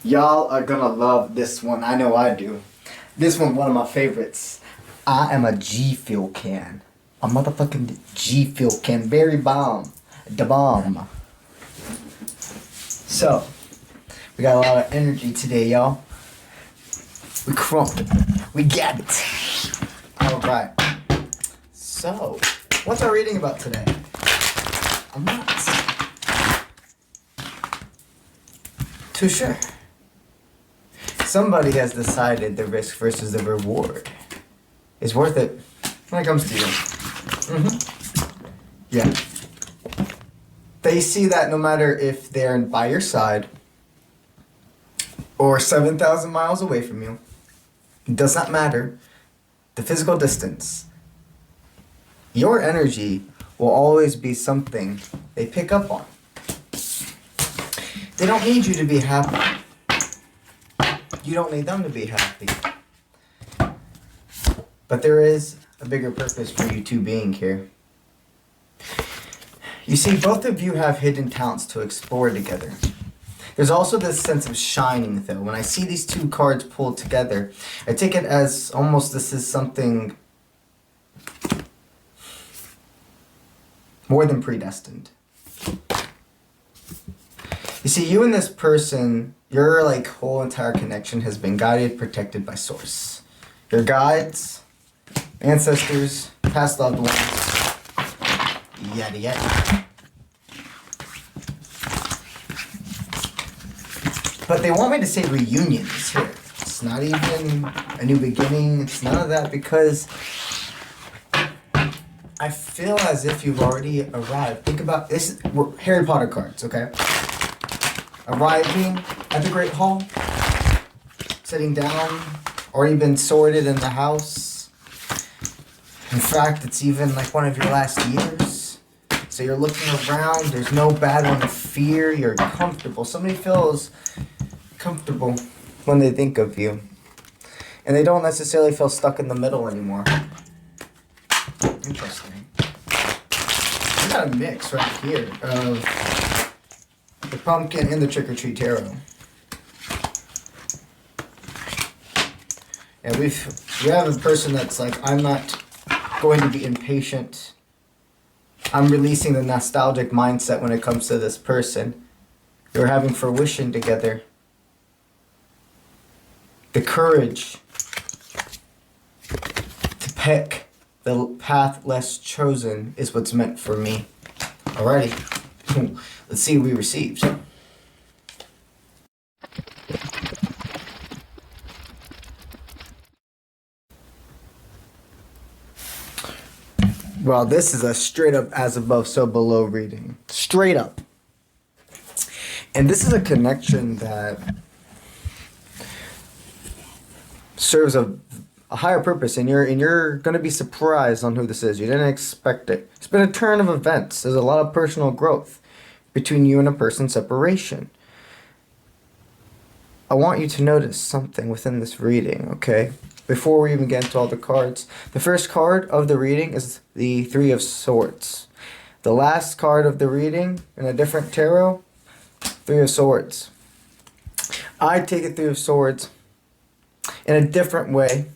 Y'all are gonna love this one. I know I do. This one of my favorites. I am a G Fuel can. A motherfucking G Fuel can. Very bomb. Da bomb. So, we got a lot of energy today, y'all. We crumped it. We got it. Alright. So, what's our reading about today? I'm not too sure. Somebody has decided the risk versus the reward is worth it when it comes to you. Yeah. They see that no matter if they're by your side or 7,000 miles away from you, it does not matter the physical distance. Your energy will always be something they pick up on. They don't need you to be happy. You don't need them to be happy. But there is a bigger purpose for you two being here. You see, both of you have hidden talents to explore together. There's also this sense of shining, though. When I see these two cards pulled together, I take it as almost this is something more than predestined. You see, you and this person, your whole entire connection has been guided, protected by Source. Your guides, ancestors, past loved ones, yada yada. But they want me to say reunions here. It's not even a new beginning. It's none of that because I feel as if you've already arrived. Think about this. Harry Potter cards, okay? Arriving at the Great Hall, sitting down, already been sorted in the house. In fact, it's even one of your last years. So you're looking around, there's no battle, no fear, you're comfortable. Somebody feels comfortable when they think of you. And they don't necessarily feel stuck in the middle anymore. Interesting. We got a mix right here of the pumpkin and the trick-or-treat tarot. And we have a person that's I'm not going to be impatient. I'm releasing the nostalgic mindset when it comes to this person. You're having fruition together. The courage to pick the path less chosen is what's meant for me. Alrighty. Let's see what we received. Well, this is a straight up as above, so below reading. Straight up. And this is a connection that serves a higher purpose, and you're going to be surprised on who this is. You didn't expect it. It's been a turn of events. There's a lot of personal growth between you and a person's separation. I want you to notice something within this reading, okay? Before we even get into all the cards, the first card of the reading is the Three of Swords. The last card of the reading in a different tarot, Three of Swords. I take a Three of Swords in a different way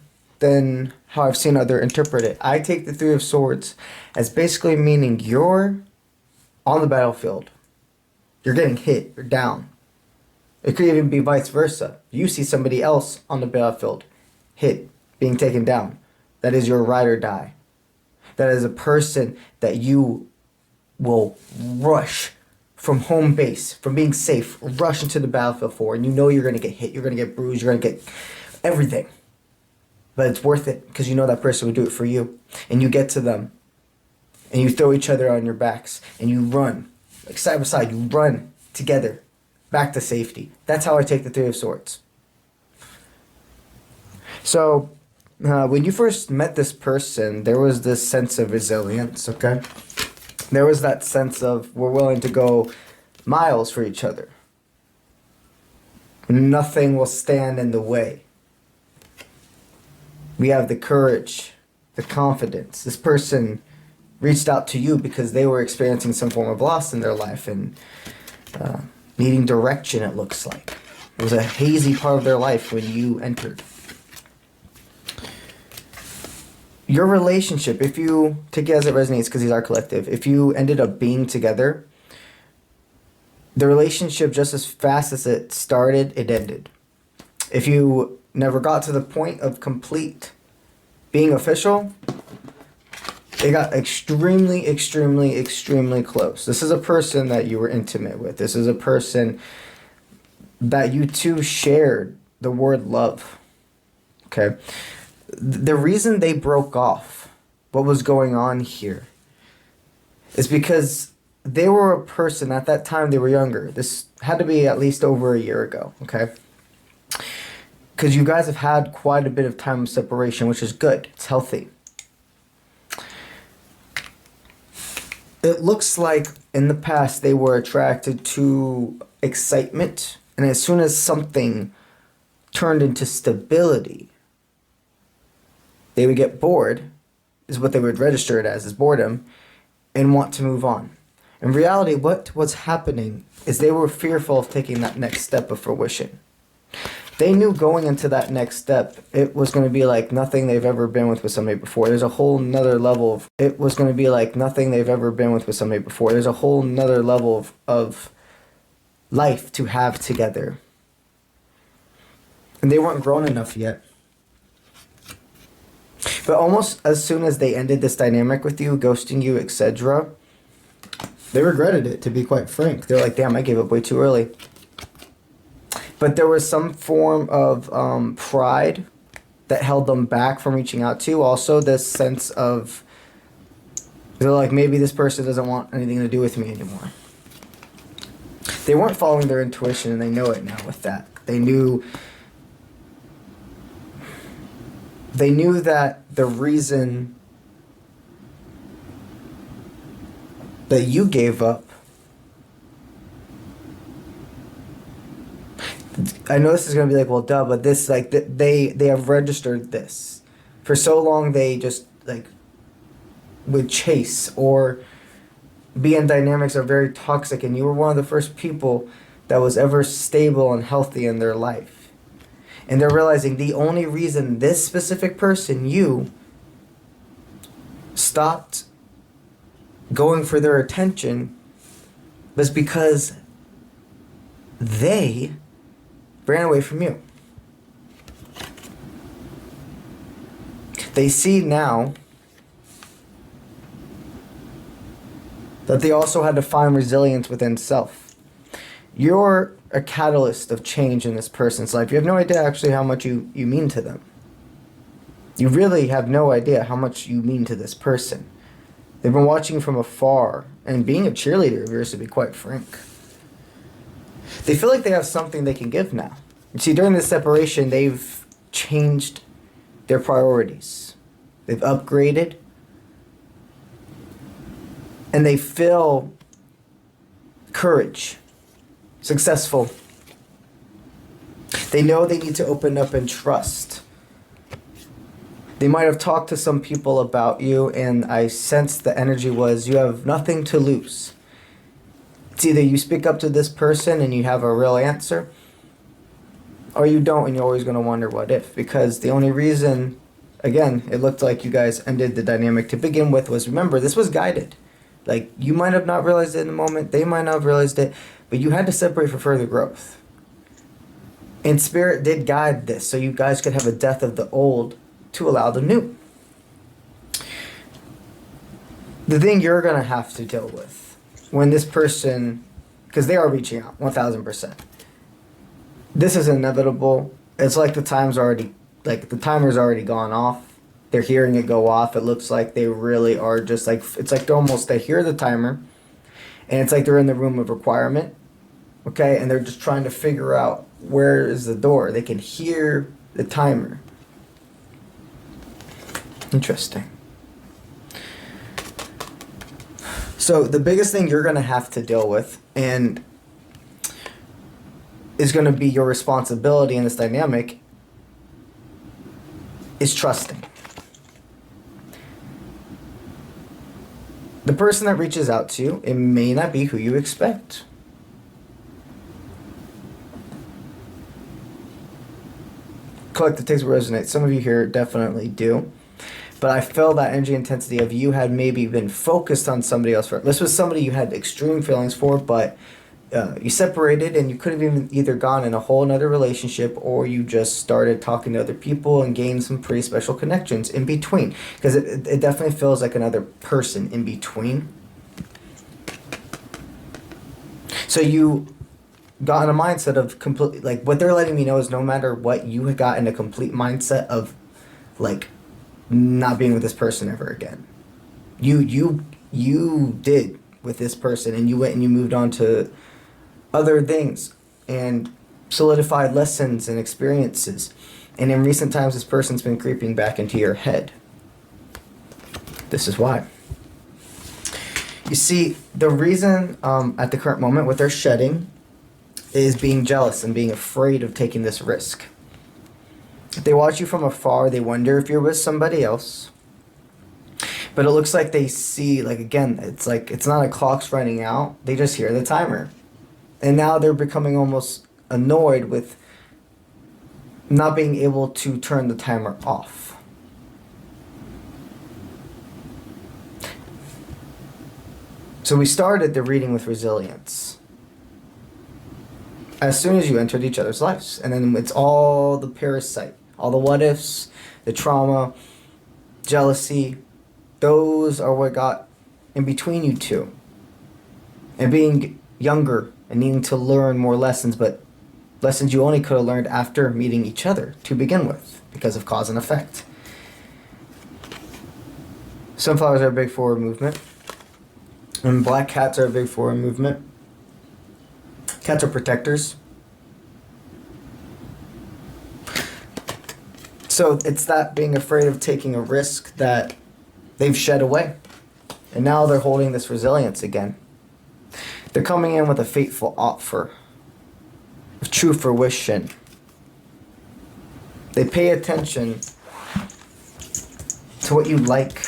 than how I've seen others interpret it. I take the Three of Swords as basically meaning you're on the battlefield. You're getting hit. You're down. It could even be vice versa. You see somebody else on the battlefield, hit, being taken down. That is your ride or die. That is a person that you will rush from home base, from being safe, rush into the battlefield for, and you know you're going to get hit, you're going to get bruised, you're going to get everything. But it's worth it because you know that person would do it for you. And you get to them, and you throw each other on your backs, and you run. Side by side, you run together back to safety. That's how I take the Three of Swords. So, when you first met this person, there was this sense of resilience, okay? There was that sense of we're willing to go miles for each other. Nothing will stand in the way. We have the courage, the confidence. This person reached out to you because they were experiencing some form of loss in their life and needing direction, it looks like. It was a hazy part of their life when you entered. Your relationship, if you, take it as it resonates because these are collective, if you ended up being together, the relationship, just as fast as it started, it ended. If you never got to the point of complete being official, it got extremely, extremely, extremely close. This is a person that you were intimate with. This is a person that you two shared the word love. Okay? The reason they broke off, what was going on here, is because they were a person, at that time they were younger. This had to be at least over a year ago, okay? Because you guys have had quite a bit of time of separation, which is good. It's healthy. It looks like in the past they were attracted to excitement, and as soon as something turned into stability, they would get bored, is what they would register it as, is boredom, and want to move on. In reality, what was happening is they were fearful of taking that next step of fruition. They knew going into that next step, it was going to be like nothing they've ever been with somebody before. There's a whole nother level of, it was going to be like nothing they've ever been with somebody before. There's a whole nother level of life to have together. And they weren't grown enough yet. But almost as soon as they ended this dynamic with you, ghosting you, etc., they regretted it, to be quite frank. They're like, damn, I gave up way too early. But there was some form of pride that held them back from reaching out to you. Also, this sense of, they're like, maybe this person doesn't want anything to do with me anymore. They weren't following their intuition, and they know it now with that. They knew that the reason that you gave up, I know this is going to be like, well, duh, but this, like, they have registered this. For so long, they just, like, would chase or be in dynamics that are very toxic, and you were one of the first people that was ever stable and healthy in their life. And they're realizing the only reason this specific person, you, stopped going for their attention was because they ran away from you. They see now that they also had to find resilience within self. You're a catalyst of change in this person's life. You have no idea actually how much you mean to them. You really have no idea how much you mean to this person. They've been watching you from afar and being a cheerleader of yours, to be quite frank. They feel like they have something they can give now. You see, during this separation, they've changed their priorities. They've upgraded. And they feel courage, successful. They know they need to open up and trust. They might have talked to some people about you, and I sensed the energy was you have nothing to lose. It's either you speak up to this person and you have a real answer, or you don't and you're always going to wonder what if. Because the only reason, again, it looked like you guys ended the dynamic to begin with was, remember, this was guided. Like, you might have not realized it in the moment, they might not have realized it, but you had to separate for further growth. And Spirit did guide this, so you guys could have a death of the old to allow the new. The thing you're going to have to deal with when this person, because they are reaching out 1000%, this is inevitable. It's like the timer's already gone off. They're hearing it go off. It looks like they really are just like, it's like they hear the timer, and it's like they're in the room of requirement, okay, and they're just trying to figure out where is the door. They can hear the timer. Interesting. So the biggest thing you're going to have to deal with, and is going to be your responsibility in this dynamic, is trusting. The person that reaches out to you, it may not be who you expect. collective takes will resonate. Some of you here definitely do. But I feel that energy intensity of you had maybe been focused on somebody else. This was somebody you had extreme feelings for, but you separated and you could have even either gone in a whole another relationship, or you just started talking to other people and gained some pretty special connections in between. Because it definitely feels like another person in between. So you got in a mindset of completely, like, what they're letting me know is no matter what, you had got in a complete mindset of, like, not being with this person ever again. You did with this person, and you went and you moved on to other things and solidified lessons and experiences. And in recent times, this person's been creeping back into your head. This is why. You see, the reason at the current moment what they're shedding is being jealous and being afraid of taking this risk. If they watch you from afar, they wonder if you're with somebody else. But it looks like they see, like, again, it's like it's not a clock's running out. They just hear the timer. And now they're becoming almost annoyed with not being able to turn the timer off. So we started the reading with resilience. As soon as you entered each other's lives. And then it's all the parasite, all the what ifs, the trauma, jealousy. Those are what got in between you two. And being younger and needing to learn more lessons, but lessons you only could have learned after meeting each other to begin with, because of cause and effect. Sunflowers are a big forward movement. And black cats are a big forward movement. Cats are protectors. So it's that being afraid of taking a risk that they've shed away. And now they're holding this resilience again. They're coming in with a fateful offer of true fruition. They pay attention to what you like.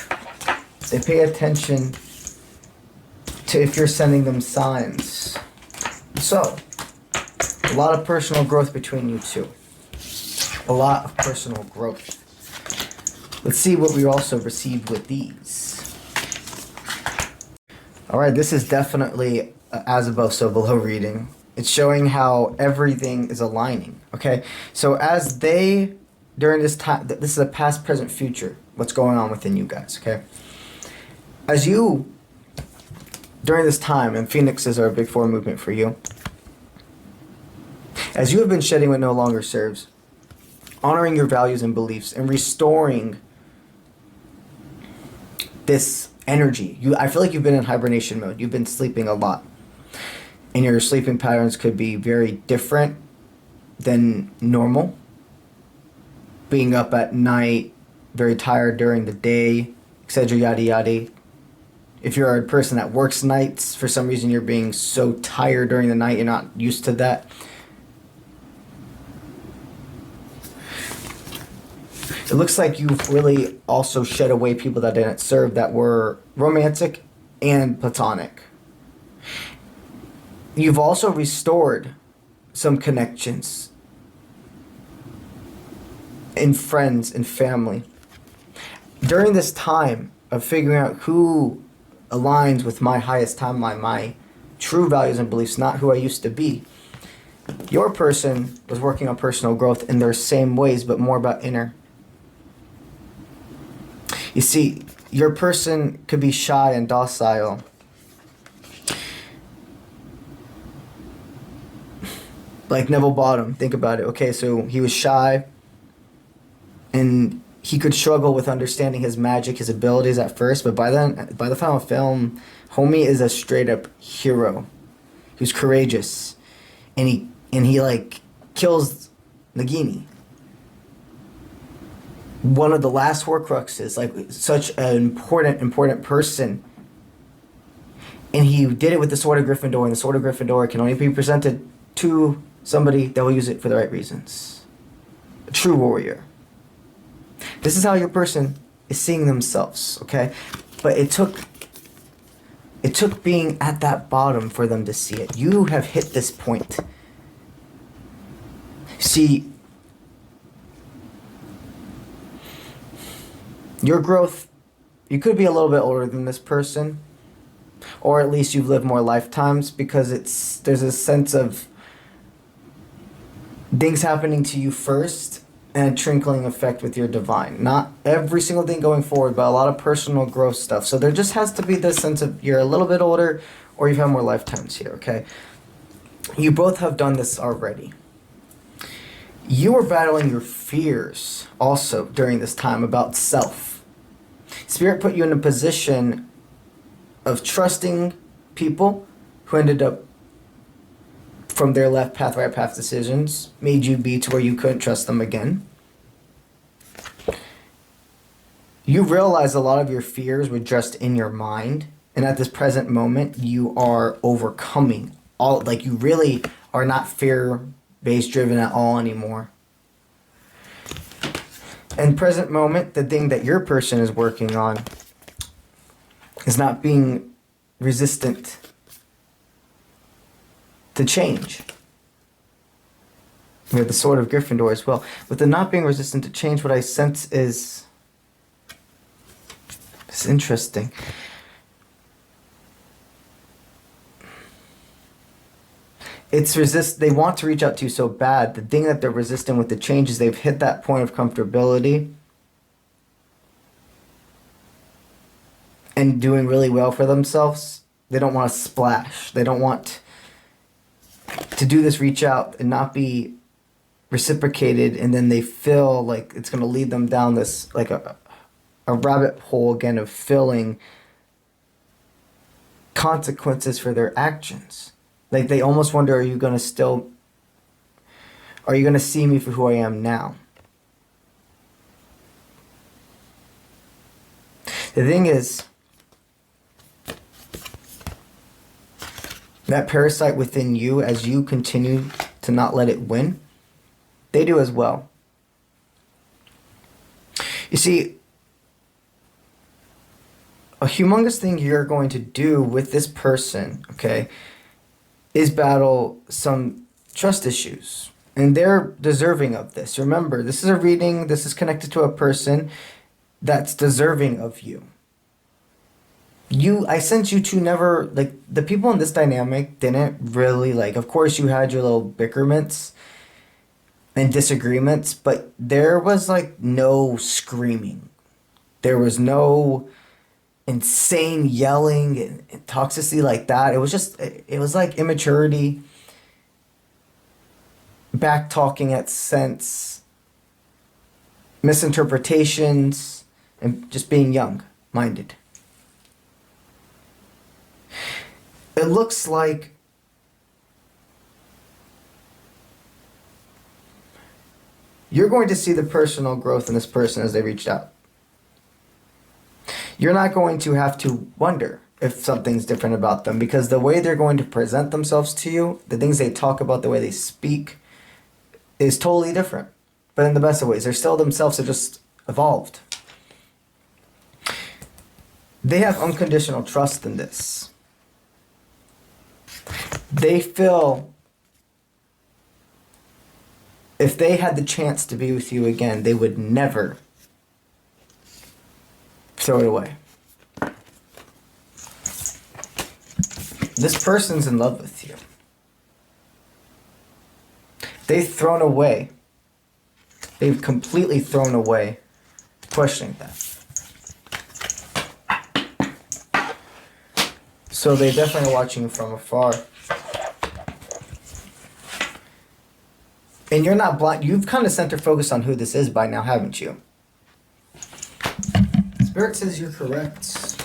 They pay attention to if you're sending them signs. So, a lot of personal growth between you two. A lot of personal growth. Let's see what we also received with these. Alright, this is definitely as above, so below reading. It's showing how everything is aligning. Okay, so as they, during this time, this is a past, present, future, what's going on within you guys, okay? As you, during this time, and phoenixes are a big forward movement for you, as you have been shedding what no longer serves, honoring your values and beliefs, and restoring this energy. I feel like you've been in hibernation mode. You've been sleeping a lot. And your sleeping patterns could be very different than normal. Being up at night, very tired during the day, etc. Yada yada. If you're a person that works nights, for some reason you're being so tired during the night, you're not used to that. It looks like you've really also shed away people that didn't serve, that were romantic and platonic. You've also restored some connections in friends and family. During this time of figuring out who aligns with my highest timeline, my true values and beliefs, not who I used to be, your person was working on personal growth in their same ways, but more about inner. You see, your person could be shy and docile. Like Neville Bottom, think about it. Okay, so he was shy, and he could struggle with understanding his magic, his abilities at first, but by the final film, homie is a straight up hero. He was courageous, and he like kills Nagini. One of the last Horcruxes, like such an important person. And he did it with the Sword of Gryffindor, and the Sword of Gryffindor can only be presented to somebody that will use it for the right reasons. A true warrior. This is how your person is seeing themselves, okay? But it took being at that bottom for them to see it. You have hit this point. See, Your growth, you could be a little bit older than this person, or at least you've lived more lifetimes, because there's a sense of things happening to you first and a trickling effect with your divine. Not every single thing going forward, but a lot of personal growth stuff. So there just has to be this sense of you're a little bit older or you've had more lifetimes here, okay? You both have done this already. You were battling your fears also during this time about self. Spirit put you in a position of trusting people who ended up from their left path, right path decisions, made you be to where you couldn't trust them again. You realize a lot of your fears were just in your mind, and at this present moment, you are overcoming all, like you really are not fear-based driven at all anymore. In present moment, the thing that your person is working on is not being resistant to change. We have the Sword of Gryffindor as well. With the not being resistant to change, what I sense is... It's interesting. They want to reach out to you so bad. The thing that they're resisting with the change is they've hit that point of comfortability and doing really well for themselves. They don't want to splash. They don't want to do this reach out and not be reciprocated, and then they feel like it's going to lead them down this, like a rabbit hole again of feeling consequences for their actions. Like they almost wonder, are you going to see me for who I am now? The thing is, that parasite within you, as you continue to not let it win, they do as well. You see, a humongous thing you're going to do with this person, okay, is battle some trust issues. And they're deserving of this. Remember, this is a reading, this is connected to a person that's deserving of you. I sense you two never, like, the people in this dynamic didn't really, like, of course you had your little bickerments and disagreements, but there was, like, no screaming. There was no insane yelling and toxicity like that. It was like immaturity, back talking at sense, misinterpretations, and just being young minded. It looks like you're going to see the personal growth in this person as they reached out. You're not going to have to wonder if something's different about them, because the way they're going to present themselves to you, the things they talk about, the way they speak, is totally different. But in the best of ways. They're still themselves, they're just evolved. They have unconditional trust in this. They feel if they had the chance to be with you again, they would never throw it away. This person's in love with you. They've thrown away. They've completely thrown away questioning that. So they definitely are watching you from afar. And you're not blind. You've kind of center focused on who this is by now, haven't you? Spirit says you're correct.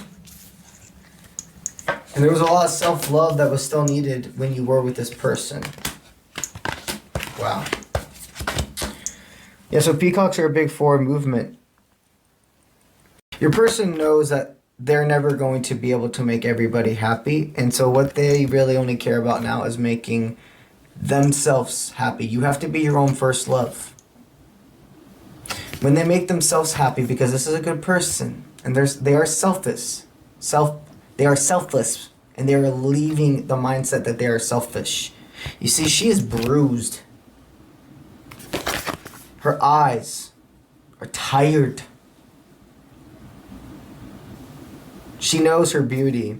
And there was a lot of self-love that was still needed when you were with this person. Wow. Yeah, so peacocks are a big forward movement. Your person knows that they're never going to be able to make everybody happy. And so what they really only care about now is making themselves happy. You have to be your own first love. When they make themselves happy, because this is a good person, and they are selfless. They are selfless, and they are leaving the mindset that they are selfish. You see, she is bruised. Her eyes are tired. She knows her beauty.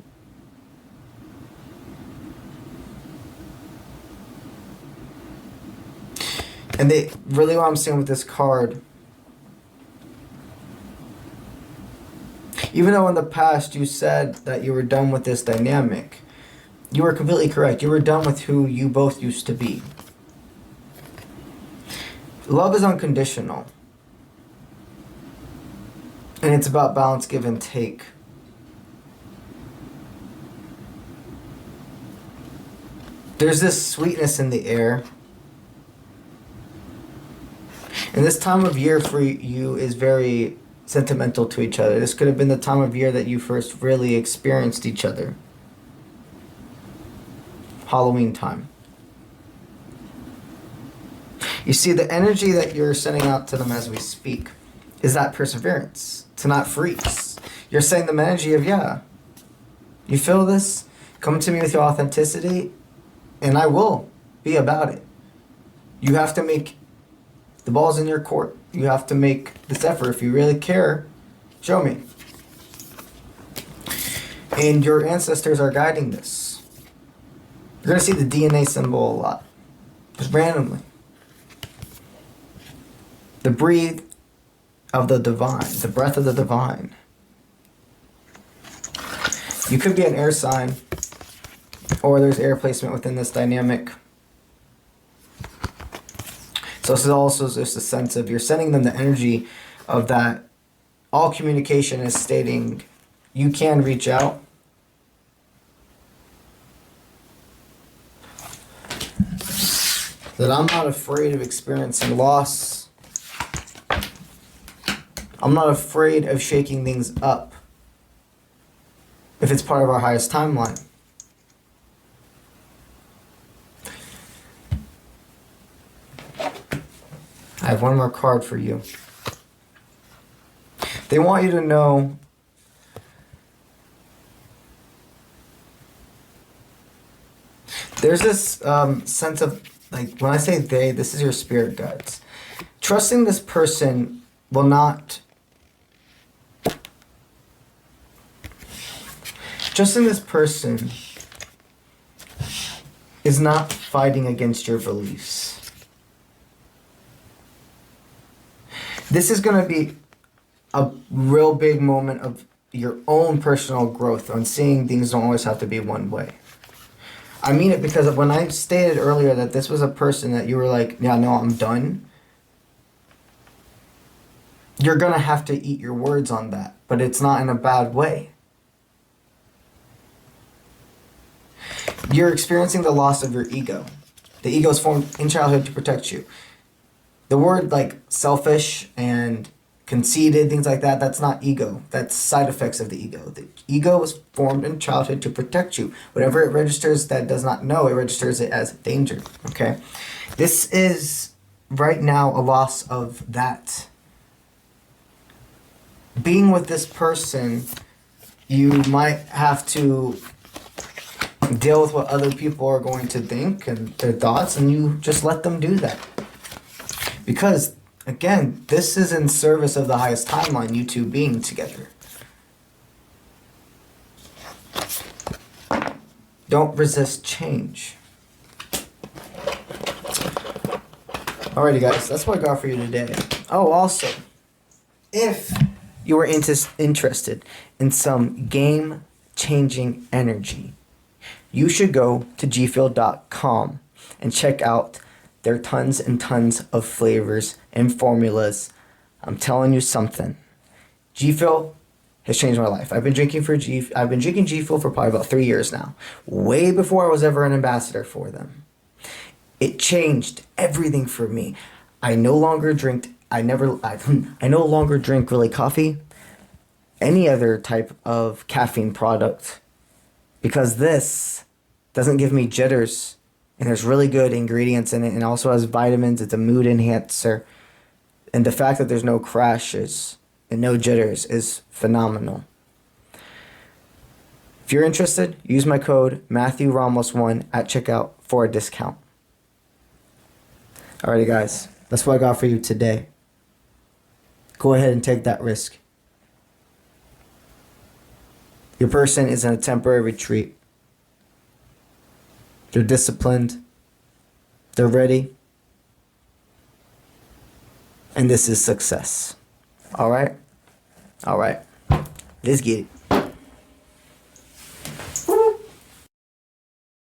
And they really, what I'm saying with this card, even though in the past you said that you were done with this dynamic, you were completely correct. You were done with who you both used to be. Love is unconditional. And it's about balance, give and take. There's this sweetness in the air. And this time of year for you is very sentimental to each other. This could have been the time of year that you first really experienced each other. Halloween time. You see, the energy that you're sending out to them as we speak is that perseverance, to not freeze. You're sending them energy of, yeah, you feel this? Come to me with your authenticity, and I will be about it. You have to make the ball's in your court. You have to make this effort. If you really care, show me. And your ancestors are guiding this. You're going to see the DNA symbol a lot. Just randomly. The breathe of the divine. The breath of the divine. You could be an air sign. Or there's air placement within this dynamic. So this is also just a sense of you're sending them the energy of that all communication is stating you can reach out. That I'm not afraid of experiencing loss. I'm not afraid of shaking things up if it's part of our highest timeline. I have one more card for you. They want you to know there's this sense of, like, when I say they, this is your spirit guides. Trusting this person will not... Trusting this person is not fighting against your beliefs. This is going to be a real big moment of your own personal growth on seeing things don't always have to be one way. I mean it because when I stated earlier that this was a person that you were like, yeah, no, I'm done. You're going to have to eat your words on that, but it's not in a bad way. You're experiencing the loss of your ego. The ego is formed in childhood to protect you. The word like selfish and conceited, things like that, that's not ego. That's side effects of the ego. The ego was formed in childhood to protect you. Whatever it registers that does not know, it registers it as danger. Okay? This is right now a loss of that. Being with this person, you might have to deal with what other people are going to think and their thoughts, and you just let them do that. Because, again, this is in service of the highest timeline, you two being together. Don't resist change. Alrighty, guys, that's what I got for you today. Oh, also, if you are interested in some game-changing energy, you should go to gfuel.com and check out their tons and tons of flavors and formulas. I'm telling you something. G Fuel has changed my life. I've been drinking G Fuel for probably about 3 years now. Way before I was ever an ambassador for them. It changed everything for me. I no longer drink really coffee, any other type of caffeine product, because this doesn't give me jitters. And there's really good ingredients in it, and also has vitamins. It's a mood enhancer. And the fact that there's no crashes and no jitters is phenomenal. If you're interested, use my code MatthewRamos1 at checkout for a discount. Alrighty, guys. That's what I got for you today. Go ahead and take that risk. Your person is in a temporary retreat. They're disciplined. They're ready. And this is success. All right? All right. Let's get it.